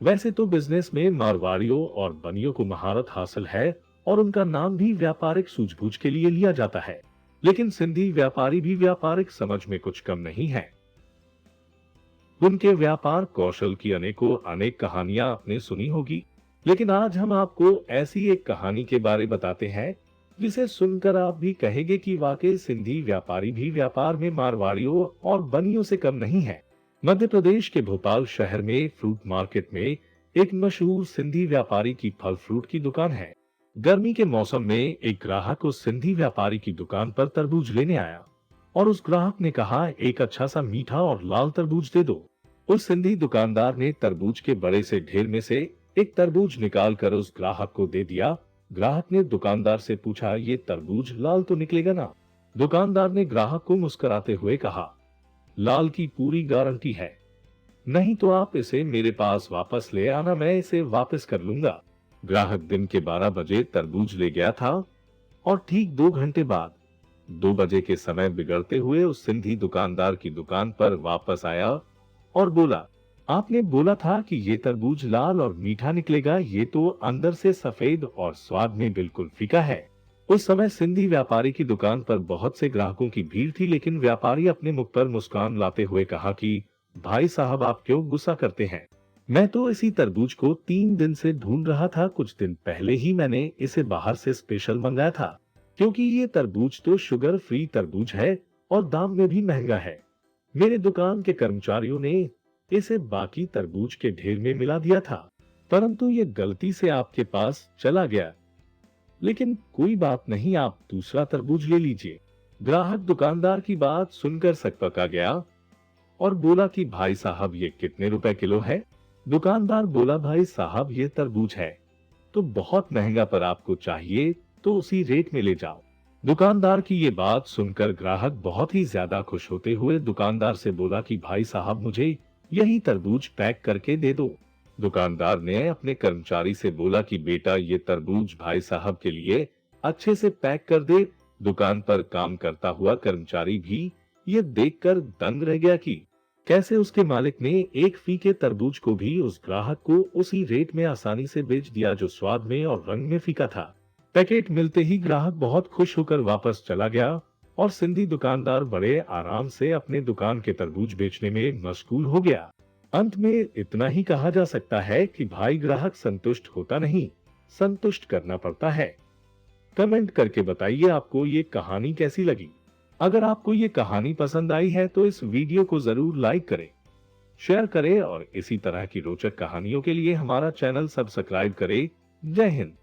वैसे तो बिजनेस में मारवाड़ियों और बनियों को महारत हासिल है और उनका नाम भी व्यापारिक सूझबूझ के लिए लिया जाता है, लेकिन सिंधी व्यापारी भी व्यापारिक समझ में कुछ कम नहीं है। उनके व्यापार कौशल की अनेकों अनेक कहानियां आपने सुनी होगी, लेकिन आज हम आपको ऐसी एक कहानी के बारे बताते हैं जिसे सुनकर आप भी कहेंगे कि वाकई सिंधी व्यापारी भी व्यापार में मारवाड़ियों और बनियों से कम नहीं है। मध्य प्रदेश के भोपाल शहर में फ्रूट मार्केट में एक मशहूर सिंधी व्यापारी की फल फ्रूट की दुकान है। गर्मी के मौसम में एक ग्राहक उस सिंधी व्यापारी की दुकान पर तरबूज लेने आया और उस ग्राहक ने कहा, एक अच्छा सा मीठा और लाल तरबूज दे दो। उस सिंधी दुकानदार ने तरबूज के बड़े से ढेर में से एक तरबूज निकाल कर उस ग्राहक को दे दिया। ग्राहक ने दुकानदार से पूछा, ये तरबूज लाल तो निकलेगा ना? दुकानदार ने ग्राहक को मुस्कुराते हुए कहा, लाल की पूरी गारंटी है, नहीं तो आप इसे मेरे पास वापस ले आना, मैं इसे वापस कर लूंगा। ग्राहक दिन के 12 बजे तरबूज ले गया था और ठीक 2 घंटे बाद 2 बजे के समय बिगड़ते हुए उस सिंधी दुकानदार की दुकान पर वापस आया और बोला, आपने बोला था कि ये तरबूज लाल और मीठा निकलेगा, ये तो अंदर से सफेद और स्वाद में बिल्कुल फीका है। उस समय सिंधी व्यापारी की दुकान पर बहुत से ग्राहकों की भीड़ थी, लेकिन व्यापारी अपने मुख पर मुस्कान लाते हुए कहा कि भाई साहब, आप क्यों गुस्सा करते हैं? मैं तो इसी तरबूज को 3 दिन से ढूंढ रहा था। कुछ दिन पहले ही मैंने इसे बाहर से स्पेशल मंगाया था, क्योंकि ये तरबूज तो शुगर फ्री तरबूज है और दाम में भी महंगा है। मेरे दुकान के कर्मचारियों ने इसे बाकी तरबूज के ढेर में मिला दिया था, परंतु ये गलती से आपके पास चला गया। लेकिन कोई बात नहीं, आप दूसरा तरबूज ले लीजिए। ग्राहक दुकानदार की बात सुनकर सकपका गया और बोला कि भाई साहब, ये कितने रुपए किलो है? दुकानदार बोला, भाई साहब, ये तरबूज है तो बहुत महंगा, पर आपको चाहिए तो उसी रेट में ले जाओ। दुकानदार की ये बात सुनकर ग्राहक बहुत ही ज्यादा खुश होते हुए दुकानदार से बोला कि भाई साहब, मुझे यही तरबूज पैक करके दे दो। दुकानदार ने अपने कर्मचारी से बोला कि बेटा, ये तरबूज भाई साहब के लिए अच्छे से पैक कर दे। दुकान पर काम करता हुआ कर्मचारी भी ये देखकर दंग रह गया कि कैसे उसके मालिक ने एक फीके तरबूज को भी उस ग्राहक को उसी रेट में आसानी से बेच दिया, जो स्वाद में और रंग में फीका था। पैकेट मिलते ही ग्राहक बहुत खुश होकर वापस चला गया और सिंधी दुकानदार बड़े आराम से अपने दुकान के तरबूज बेचने में मशगूल हो गया। अंत में इतना ही कहा जा सकता है कि भाई, ग्राहक संतुष्ट होता नहीं, संतुष्ट करना पड़ता है। कमेंट करके बताइए आपको ये कहानी कैसी लगी। अगर आपको ये कहानी पसंद आई है तो इस वीडियो को जरूर लाइक करें, शेयर करें और इसी तरह की रोचक कहानियों के लिए हमारा चैनल सब्सक्राइब करें। जय हिंद।